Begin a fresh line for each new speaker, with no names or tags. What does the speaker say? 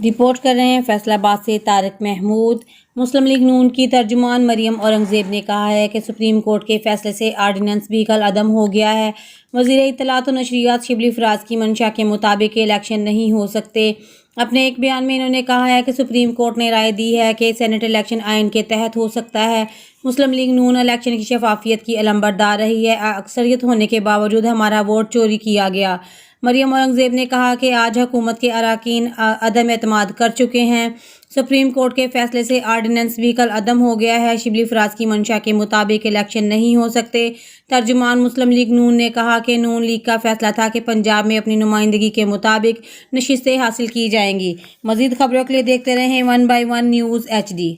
Report کر رہے ہیں فیصل آباد سے طارق محمود۔ مسلم لیگ نون کی ترجمان مریم اورنگزیب نے کہا ہے کہ سپریم کورٹ کے فیصلے سے آرڈیننس بھی کل عدم ہو گیا ہے۔ وزیر اطلاعات و نشریات شبلی فراز کی منشا کے مطابق الیکشن نہیں ہو سکتے۔ اپنے ایک بیان میں انہوں نے کہا ہے کہ سپریم کورٹ نے رائے دی ہے کہ سینٹ الیکشن آئین کے تحت ہو سکتا ہے۔ مسلم لیگ نون الیکشن کی شفافیت کی علمبردار رہی ہے۔ اکثریت ہونے کے باوجود ہمارا ووٹ چوری کیا گیا۔ مریم اورنگزیب نے کہا کہ آج حکومت کے اراکین عدم اعتماد کر چکے ہیں۔ سپریم کورٹ کے فیصلے سے آرڈیننس بھی کل عدم ہو گیا ہے۔ شبلی فراز کی منشا کے مطابق الیکشن نہیں ہو سکتے۔ ترجمان مسلم لیگ نون نے کہا کہ نون لیگ کا فیصلہ تھا کہ پنجاب میں اپنی نمائندگی کے مطابق نشستیں حاصل کی جائیں گی۔ مزید خبروں کے لیے دیکھتے رہیں 1 by 1 نیوز HD۔